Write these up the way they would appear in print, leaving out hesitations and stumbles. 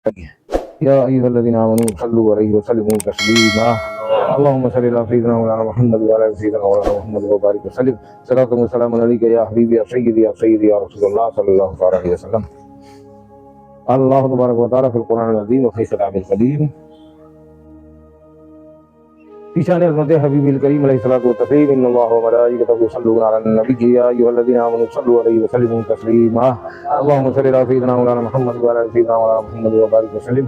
يا أيها الذين آمنوا صلوا عليه وسلموا تسليما اللهم صل على سيدنا مولانا محمد وعلى آل سيدنا مولانا محمد وبارك وسلم صلاة وسلام عليك يا حبيبي يا سيدي يا سيدي يا رسول الله صلى الله عليه وسلم. الله تبارك وتعالى في القرآن العظيم وفي كلامه القديم في شان حضرت حبیب الکریم علیہ الصلوۃ والتسلیم ان اللہ وملائکته یصلون علی النبی یا ایھا الذین آمنوا صلوا علیہ وسلموا تسلیما اللهم صل علی سیدنا مولانا محمد وعلى آل سیدنا مولانا محمد وبارک وسلم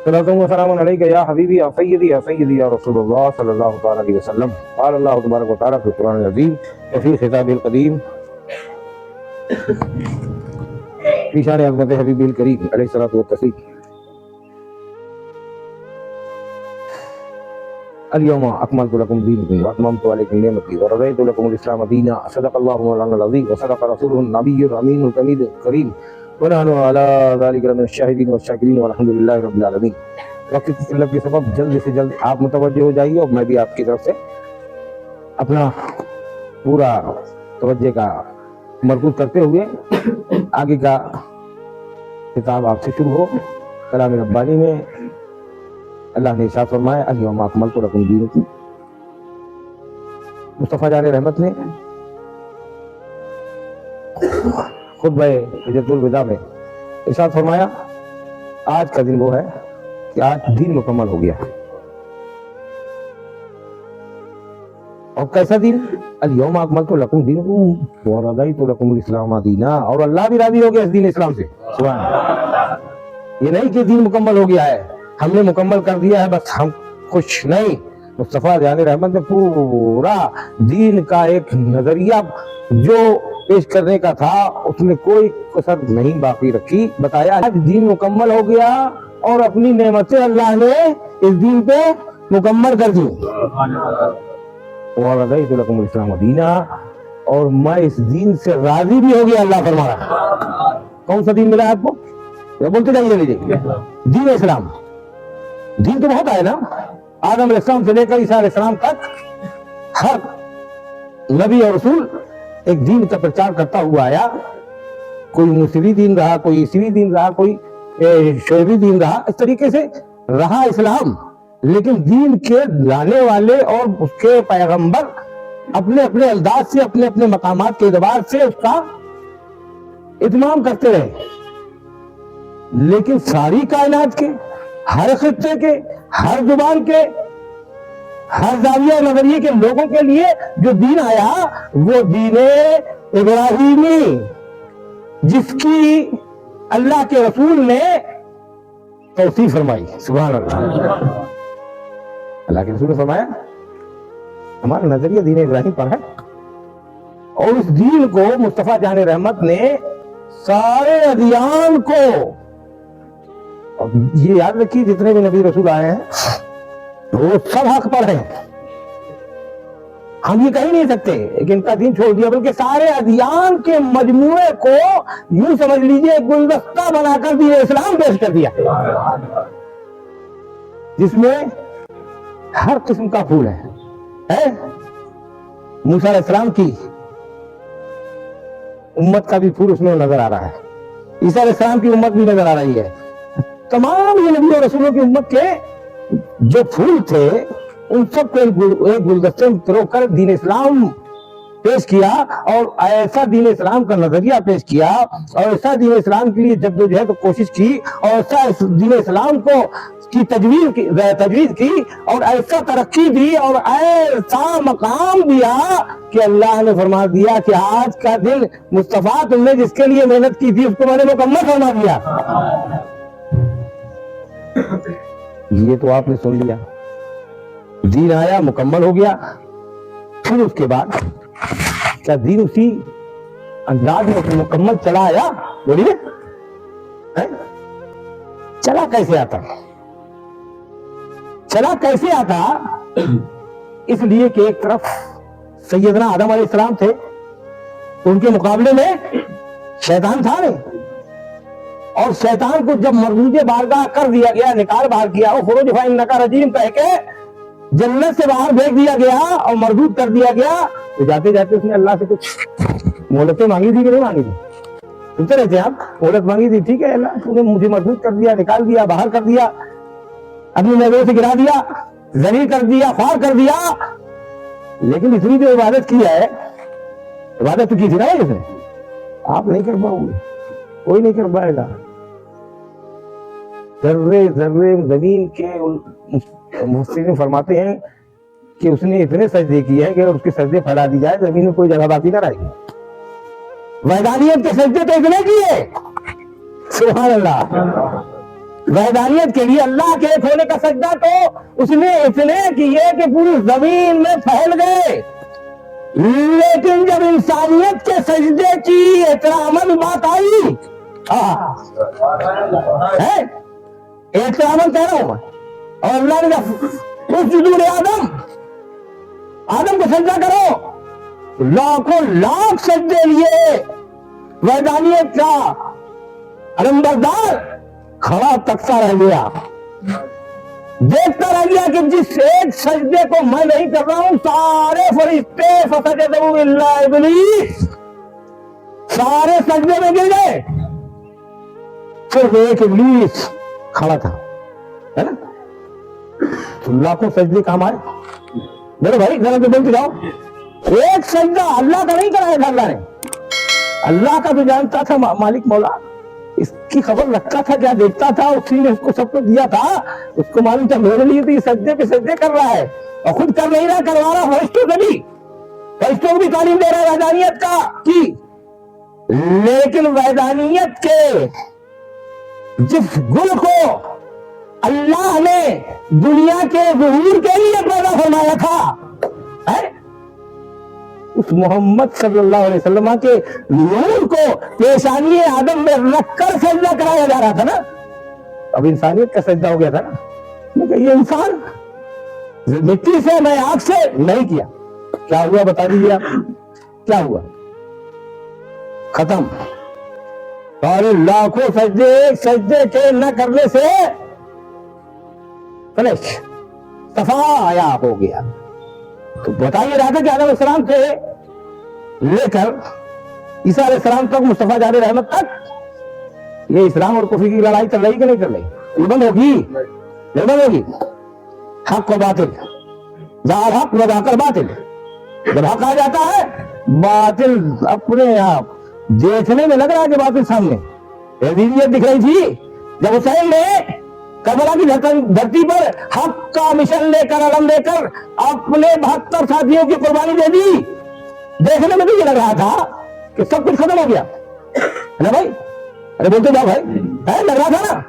صلاة وسلام عليك يا حبيبي يا سيدي يا سيدي يا رسول الله صلى الله عليه وسلم. قال الله تبارك وتعالى في القرآن العظيم وفي خطابه القديم في شان حضرت حبیب الکریم علیہ الصلوۃ والتسلیم اليوم اکملت لکم دینکم واتممت علیکم نعمتی ورضیت لکم الاسلام دینا صدق اللہ مولانا العظیم وصدق رسولہ النبی الامین الحمید الکریم ونحن علی ذلک من الشاہدین والشاکرین والحمد للہ رب العالمین. وقت کی قلت کے سبب جلد سے جلد آپ متوجہ ہو جائیے اور میں بھی آپ کی طرف سے اپنا پورا توجہ کا مرکوز کرتے ہوئے آگے کا خطاب آپ سے شروع ہو. کلام ربانی میں اللہ نے ارشاد فرمایا الیوم اکملت لکم دینکم. مصطفیٰ جان رحمت نے خطبہ حجۃ الوداع میں ارشاد فرمایا آج کا دن وہ ہے کہ آج دین مکمل ہو گیا. اور کیسا دین؟ الیوم اکملت لکم دینکم ورضیت لکم الاسلام دینا. اور اللہ بھی راضی ہو گیا اس دین اسلام سے. سبحان اللہ. یہ نہیں کہ دین مکمل ہو گیا ہے ہم نے مکمل کر دیا ہے بس ہم خوش نہیں. مصطفیٰ جان رحمت نے پورا دین کا ایک نظریہ جو پیش کرنے کا تھا اس میں کوئی کسر نہیں باقی رکھی. بتایا آج دین مکمل ہو گیا اور اپنی نعمتیں اللہ نے اس دین پہ مکمل کر دی. وَرَضَيْتُ لَكُمُ الْإِسْلَامَ دِينًا. اور میں اس دین سے راضی بھی ہو گیا. اللہ فرما رہا ہے. کون سا دین ملا آپ کو؟ بولتے جائیے لیجیے. دین اسلام. دین تو بہت آئے نا. آدم علیہ السلام سے لے کر عیسیٰ علیہ السلام تک ہر نبی اور رسول ایک دین کا پرچار کرتا ہوا آیا. کوئی موسوی دین رہا, کوئی عیسوی دین رہا, کوئی شعیبی دین رہا. اس طریقے سے رہا اسلام. لیکن دین کے لانے والے اور اس کے پیغمبر اپنے اپنے انداز سے اپنے اپنے مقامات کے اعتبار سے اس کا اتمام کرتے رہے. لیکن ساری کائنات کے ہر خطے کے ہر زبان کے ہر زاویہ نظریے کے لوگوں کے لیے جو دین آیا وہ دین ابراہیمی جس کی اللہ کے رسول نے توصیف فرمائی. سبحان اللہ. اللہ کے رسول نے فرمایا ہمارا نظریہ دین ابراہیم پر ہے. اور اس دین کو مصطفیٰ جان رحمت نے سارے ادیان کو, اور یہ یاد رکھیے جتنے بھی نبی رسول آئے ہیں وہ سب حق پر ہیں. ہم یہ کہہ نہیں سکتے کہ ان کا دین چھوڑ دیا, بلکہ سارے ادیان کے مجموعے کو یوں سمجھ لیجئے گلدستہ بنا کر دین اسلام پیش کر دیا جس میں ہر قسم کا پھول ہے. موسیٰ علیہ السلام کی امت کا بھی پھول اس میں نظر آ رہا ہے. عیسیٰ علیہ السلام کی امت بھی نظر آ رہی ہے. تمام یہ نبی اور رسولوں کی امت کے جو پھول تھے ان سب کو ایک گلدستے میں پرو کر دین اسلام پیش کیا, اور ایسا دین اسلام کا نظریہ پیش کیا, اور ایسا دین اسلام کے لیے جدوجہد کوشش کی, اور ایسا دین اسلام کو کی تجویز کی, اور ایسا ترقی دی, اور ایسا مقام دیا کہ اللہ نے فرما دیا کہ آج کا دن مصطفیٰ تم نے جس کے لیے محنت کی تھی اس کو میں نے مکمل فرما دیا. یہ تو آپ نے سن لیا. دین آیا مکمل ہو گیا. پھر اس کے بعد کیا دین اسی انداز میں مکمل چلا آیا؟ بولیے چلا کیسے آتا؟ چلا کیسے آتا؟ اس لیے کہ ایک طرف سیدنا آدم علیہ السلام تھے, ان کے مقابلے میں شیطان تھا نہیں, اور شیطان کو جب مردود بارگاہ کر دیا گیا, نکال باہر کیا, وہ خروج فإنک رجیم کہہ کے جنت سے باہر بھیج دیا گیا اور مردود کر دیا گیا, تو جاتے جاتے اس نے اللہ سے کچھ مہلتیں مانگی تھی کہ نہیں مانگی تھی؟ सुनते रहते हैं आप, औरत मांगी थी, ठीक है अल्लाह तूने मुझे मजबूत कर दिया, निकाल दिया, बाहर कर दिया, अपनी नजरों से गिरा दिया, जलील कर दिया, ख्वार कर दिया, लेकिन इतनी जो इबादत की है, इबादत तो की थी ना इसने, आप नहीं कर पाओगे, कोई नहीं कर पाएगा। जर्रे जर्रे जमीन के मुफस्सिरीन फरमाते हैं कि उसने इतने सजदे किए हैं कि अगर उसके सजदे फैला दी जाए जमीन में कोई जगह बाकी ना रहेगी। वहदानियत के सजदे तो इतने किए, सुभान अल्लाह, वहदानियत के लिए अल्लाह के एक होने का सजदा तो उसने इतने किए कि पूरी जमीन में फैल गए। लेकिन जब इंसानियत के सजदे की एहतरामन बात आई, एहतरामन कह रहा हूं मैं, और अल्लाह ने उसजुदू आदम, आदम को सजदा करो, लाखों लाख सजदे लिए वहदानियत का अलंबरदार खड़ा तकता रह गया, देखता रह गया कि जिस एक सजदे को मैं नहीं कर रहा हूं सारे फरिश्ते फसजदू इल्ला इब्लीस सारे सजदे में गिर गए, सिर्फ एक इब्लीस खड़ा था, है ना। तो लाखों सजदे काम आए मेरे भाई, जरा तो बोलते जाओ, एक सजदा अल्लाह का नहीं कराया था अल्लाह ने, अल्लाह का भी जानता था मालिक मौला, इसकी खबर रखता था, क्या देखता था, उसी ने उसको सब कुछ दिया था, उसको मालूम था मेरे लिए तो ये सजदे पे सजदे कर रहा है, और खुद कर नहीं रहा, करवा रहा फरिश्तों से भी, फरिश्तों को भी तालीम दे रहा है वहदानियत का की। लेकिन वहदानियत के जिस गुल को अल्लाह ने दुनिया के ज़हूर के लिए पैदा फरमाया था, है? उस मोहम्मद सल्लल्लाहु अलैहि वसल्लम के नूर को पेशानी आदम में रखकर सजदा कराया जा रहा था ना। अब इंसानियत का सजदा हो गया था ना, लेकिन ये इंसान मिट्टी से मैं आग से नहीं किया, क्या हुआ बता दीजिए आप, क्या हुआ? खत्म। सारे लाखों सजदे सजदे के न करने से फ्रेश सफाया हो गया। तो बताइए रहा था कि आदम अलैहिस्सलाम से लेकर ईसा अलैहिस्सलाम तक, मुस्तफा जारे रहमत तक, ये इस्लाम और कुफर की लड़ाई चल रही कि नहीं चल रही? ये बंद होगी, नहीं बंद होगी। हक और बातिल, जाल हक व जाकर बातिल, जब हक आ जाता है बातिल अपने आप देखने में लग रहा है कि बातिल सामने। यजीदियत दिख रही थी जब हुसैन ने करबला की धरती पर हक का मिशन लेकर, अलम लेकर अपने 72 साथियों की कुर्बानी दे दी, देखने में भी ये लग रहा था कि सब कुछ खत्म हो गया, है ना भाई? अरे बोलते जाओ भाई, है लग रहा था ना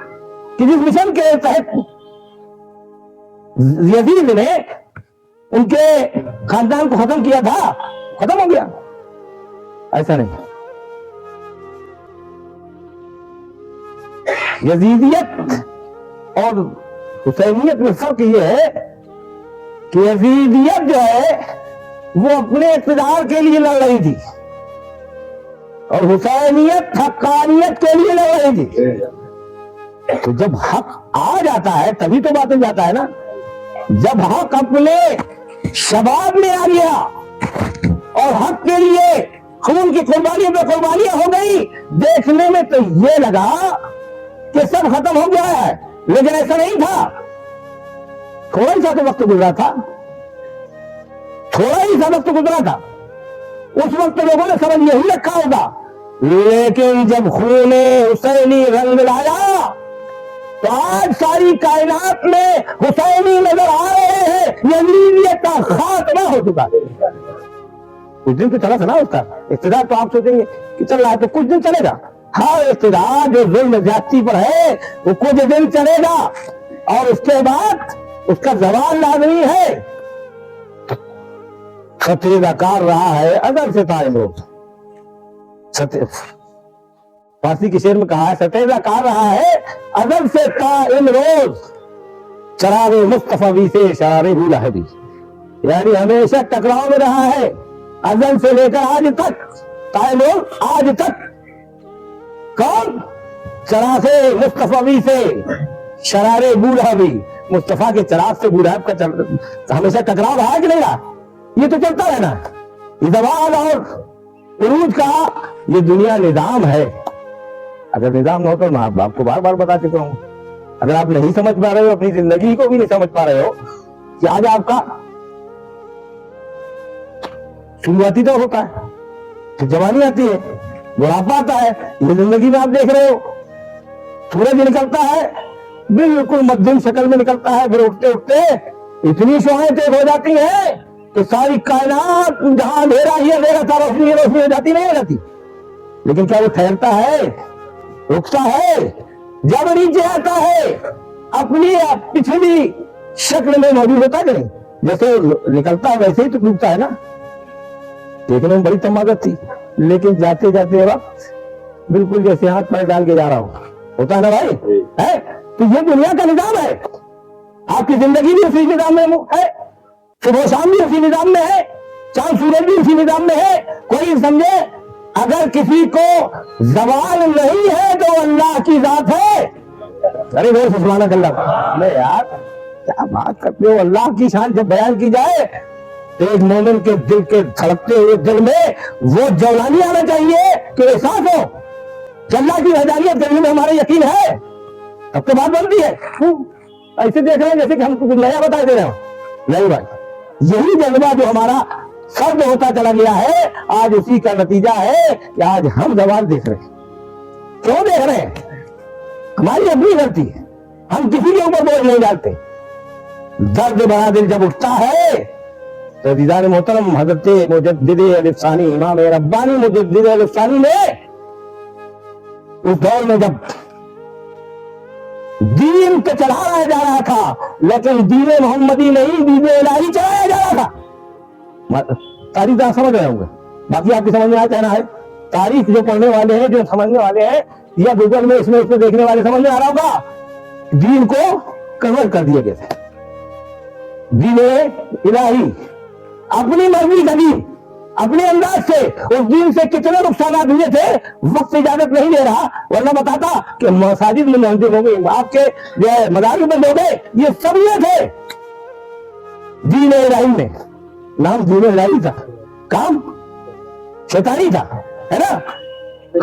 कि जिस मिशन के तहत यजीद ने उनके खानदान को खत्म किया था, खत्म हो गया। ऐसा नहीं, यजीदियत और हुसैनियत में फर्क ये है कि यजीदियत जो है वो अपने इक़्तिदार के लिए लड़ रही थी, और हुसैनियत हक्कानियत के लिए लड़ रही थी। तो जब हक आ जाता है तभी तो बातें जाता है ना। जब हक अपने शबाब में आ गया और हक के लिए खून की कुर्बानियों पे कुर्बानियां हो गई, देखने में तो ये लगा कि सब खत्म हो गया है, लेकिन ऐसा नहीं था। थोड़ा ही सा तो वक्त गुजरा था, थोड़ा ही सा वक्त गुजरा था। उस वक्त लोगों ने समझ यही रखा होगा, लेकिन जब खूने हुसैनी रंग लाया तो आज सारी कायनात में हुसैनी नजर आ रहे हैं। यजीदियत का खात्मा हो चुका है। कुछ दिन तो चला था ना उसका इक़्तिदार, तो आप सोचेंगे कि चल रहा है तो कुछ दिन चलेगा। हाँ, इक़्तिदार जो जुल्म ज्यादती पर है वो कुछ दिन चलेगा, और उसके बाद उसका जवाल लाज़मी है। सतेज़ाकार रहा है अज़ल से ता इमरोज़। फारसी के शेर में कहा है, सतेज़ाकार रहा है अज़ल से ता इमरोज़, चराग़ मुस्तफ़वी से शरारे भूला है भी, यानी हमेशा टकराव में रहा है अज़ल से लेकर आज तक, ता इमरोज़ आज तक। कौन? चराग़ मुस्तफ़वी से शरारे बूढ़ा भी, मुस्तफा के चराग से बुढ़ाप का हमेशा टकराव रहा कि नहीं रहा? ये तो चलता रहना। ये जवाल और उरूज का ये दुनिया निजाम है, अगर निजाम न होता मैं आपको बार बार बता चुका हूं। अगर आप नहीं समझ पा रहे हो, अपनी जिंदगी को भी नहीं समझ पा रहे हो कि आज आपका शुरुआती दौर होता है, फिर जवानी आती है, बुढ़ापा आता है, ये जिंदगी में आप देख रहे हो। सूरज निकलता है, बिल्कुल मध्यम शक्ल में निकलता है, फिर उठते उठते इतनी शुआएं तेज हो जाती हैं कि सारी कायनात जहां अंधेरा ही अंधेरा था, रोशनी रोशनी हो जाती, नहीं हो जाती। लेकिन क्या वो ठहरता है, रुकता है? जब नीचे आता है अपनी पिछली शक्ल में मौजूद होता है कि नहीं? जैसे निकलता है वैसे ही तो डूबता है ना। देखने में बड़ी तमाकत थी, लेकिन जाते जाते वक्त बिल्कुल जैसे हाथ पैर डाल के जा रहा हो, होता है ना भाई? है तो ये दुनिया का निजाम है। आपकी जिंदगी भी उसी निजाम में है, सुबह शाम भी उसी निजाम में है, चांद सूरज भी उसी निजाम में है। कोई समझे अगर किसी को ज़वाल नहीं है तो अल्लाह की जात है। अरे वो सुभान अल्लाह। अरे यार क्या बात करते हो, अल्लाह की शान जब बयान की जाए तो एक मोमिन के दिल के धड़कते हुए दिल में वो जौलानी आना चाहिए कि एहसास हो कि अल्लाह की वहदानियत करने में हमारा यकीन है, तब तो बात बनती है। ऐसे देख रहे हैं जैसे कि हम कुछ नया बता दे रहे हो। नहीं भाई, यही जज्बा जो हमारा सर्द होता चला गया है, आज उसी का नतीजा है कि आज हम ज़वाल देख रहे हैं। क्यों देख रहे हैं? हमारी अपनी गलती है, हम किसी के ऊपर बोझ नहीं डालते। दर्द भरा दिल जब उठता है तो दीदार मोहतरम हजरत मुजद्दिद अल-अफ़सानी इमाम रब्बानी मुजद्दिद अल-अफ़सानी ने उस दौर में जब दीन पे चढ़ाया जा रहा था, लेकिन दीन मोहम्मदी नहीं, दीन इलाही चढ़ाया जा रहा था। तारीख आप समझ रहे होंगे, बाकी आपकी समझ में आ कहना है। तारीख जो पढ़ने वाले हैं, जो समझने वाले हैं, या गूगल में इसमें उसमें देखने वाले समझ में आ रहा होगा, दीन को कन्वर्ट कर दिया गया था। दीन इलाही अपनी मर्जी का दीन, अपने अंदाज से उस दीन से कितने नुकसान हुए थे, वक्त इजाजत नहीं दे रहा, वरना बताता कि मसाजिद में मंदिर हो गए, आपके मदारिस बंद हो गए, ये सब ये थे। दीन इलाही में नाम दीन इलाही था, काम शैतानी था, है ना।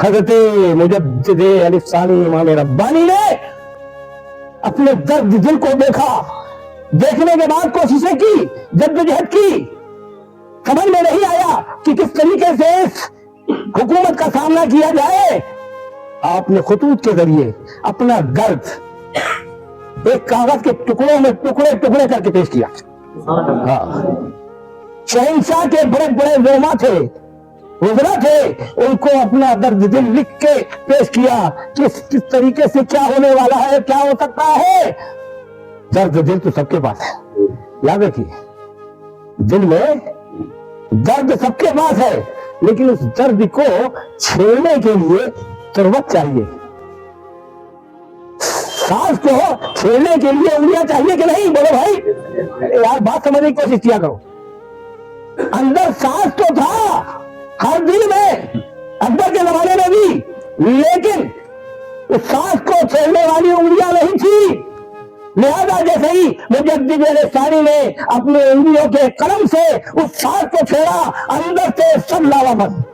हज़रत मुजद्दिद अल-अफ़सानी इमाम रब्बानी ने अपने दर्द दिल को देखा, देखने के बाद कोशिशें की, जद्दोजहद की, समझ में नहीं आया कि किस तरीके से इस हुकूमत का सामना किया जाए। आपने खुतूत के जरिए अपना दर्द एक कागज के टुकड़ों में टुकड़े टुकड़े करके पेश किया। शहंशाह के बड़े बड़े रोमा थे, वज़रा थे, उनको अपना दर्द दिल लिख के पेश किया कि किस तरीके से क्या होने वाला है, क्या हो सकता है। दर्द दिल तो सबके पास है, याद रखिए, दिल में दर्द सबके पास है, लेकिन उस दर्द को छेड़ने के लिए तुरबत चाहिए। सांस को छेड़ने के लिए उंगलियां चाहिए कि नहीं? बोलो भाई, यार बात समझने की कोशिश किया करो। अंदर सांस तो था हर दिल में, अकबर के जमाने में भी, लेकिन उस सांस को छेड़ने वाली उंगलियां नहीं थी। लिहाजा जैसे ही मुजद्दिद अल-अफ़सानी ने अपने उंगलियों के कलम से उस सांस को छेड़ा, अंदर से सब लावा बंद,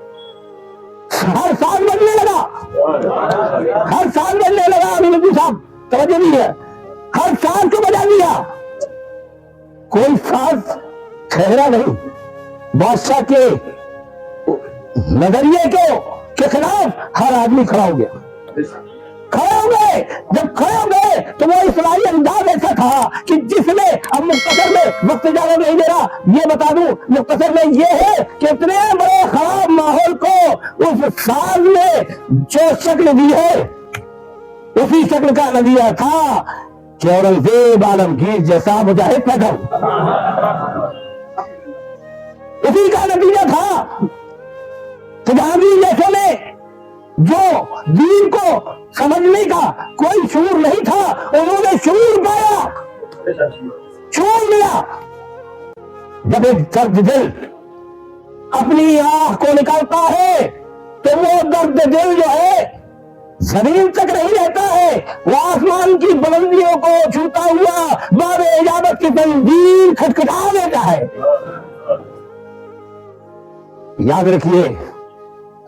हर सांस बनने लगा, हर सांस बनने लगा। अमीर साहब तवज्जो नहीं है, हर सांस को बजा दिया, कोई सांस ठहरा नहीं। बादशाह के नजरिए के खिलाफ हर आदमी खड़ा हो गया, खड़े हो गए। जब खड़े हो गए तो वो इस्लामी अंदाज ऐसा था कि जिसमें, अब मुख्तसर में वक्त ज्यादा नहीं दे रहा, ये बता दूं मुख्तसर में ये है कि इतने बड़े खराब माहौल को उस साल में जो शक्ल दी है, उसी शक्ल का नतीजा था कि औरंगजेब आलमगीर जैसा मुजाहिद पैदा हुआ। उसी का नतीजा था जहांगीर जैसे में जो दीन को समझने का कोई शूर नहीं था, उन्होंने शूर पाया, शूर मिला। जब एक दर्द दिल अपनी आंख को निकालता है तो वो दर्द दिल जो है जमीन तक नहीं रहता है, वो आसमान की बुलंदियों को छूता हुआ बाबे इजाजत की तंजीर खटखटा देता है। याद रखिए,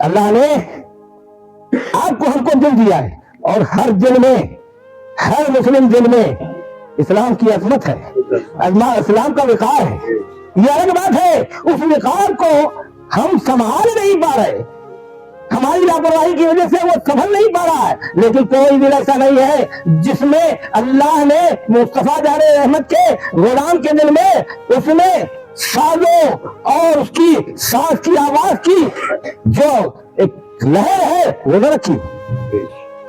अल्लाह ने आपको हमको दिल दिया है, और हर दिल में, हर मुस्लिम दिल में इस्लाम की अजमत है, इस्लाम का विकार है। ये अलग बात है, उस विकार को हम संभाल नहीं पा रहे, हमारी लापरवाही की वजह से वो संभल नहीं पा रहा है। लेकिन कोई दिल ऐसा नहीं है जिसमें अल्लाह ने मुस्तफा जारे रहमत के गुलाम के दिल में उसमें साजों और उसकी सांस की आवाज की जो एक लहर है वो न रखी।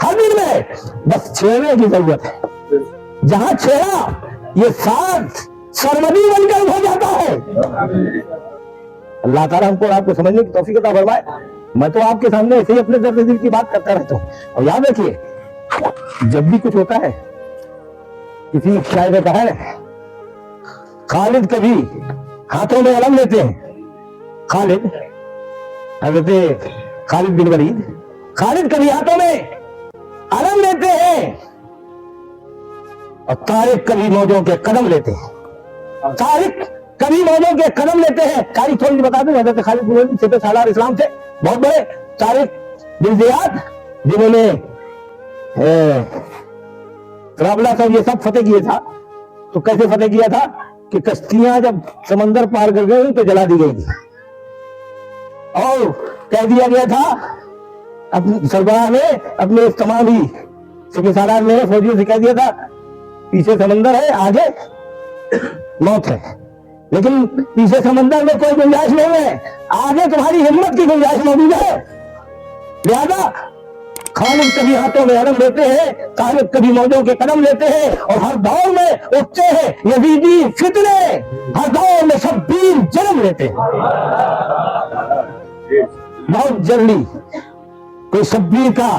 हर दिल में बस छेड़ने की जरूरत है, जहां छेड़ा ये सांस सरमदी बनकर हो जाता है। अल्लाह ताला हमको आपको समझने की तौफीक अता फरमाए। मैं तो आपके सामने ऐसे ही अपने दर्द दिल की बात करता रहता हूँ। और याद रखिए, जब भी कुछ होता है, किसी शायर ने कहा है, खालिद कभी हाथों में अलम लेते हैं, खालिद हजरत खालिद बिन वलीद, खालिद कभी हाथों में अलम लेते हैं और तारिक कभी मौजों के कदम लेते हैं। तारिक कभी मौजों के कदम लेते हैं। तारीख थोड़ी बता दूं, हजरत खालिद बिन वलीद सिपह सालार इस्लाम थे, बहुत बड़े। तारिक बिन ज़ियाद जिन्होंने कराबला सब ये सब फतेह किया था, तो कैसे फतेह किया था कि कश्तियां जब समंदर पार कर गई तो जला दी गई थी, और कह दिया गया था अपने सरबराह ने, अपने तमाम ही सिपह सालार ने फौजियों से कह दिया था, पीछे समंदर है, आगे मौत है, लेकिन पीछे समंदर में कोई गुंजाइश नहीं है, आगे तुम्हारी हिम्मत की गुंजाइश मौजूद है। लिहाजा खालिद कभी हाथों में अलम लेते हैं, खालिद कभी मौजों के कदम लेते हैं, और हर दौर में उठते हैं यजीदी फितने, हर दौर में शब्बीर जन्म लेते हैं। बहुत जल्दी कोई शब्बीर का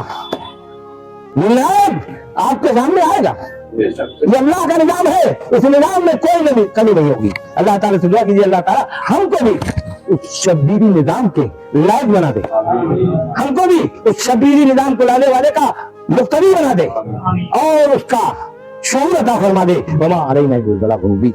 निर्णायक आपके सामने आएगा। ये अल्लाह का निजाम है, इस निजाम में कोई कमी नहीं होगी। अल्लाह ताला से दुआ कीजिए, अल्लाह ताला हमको भी उस शब्बीरी निजाम के लायक बना दे, हमको भी उस शब्बीरी निजाम को लाने वाले का मुक्तदी बना दे, और उसका शऊर अता फरमा दे। वमा अलैना इल्ला अल बलागुल मुबीन।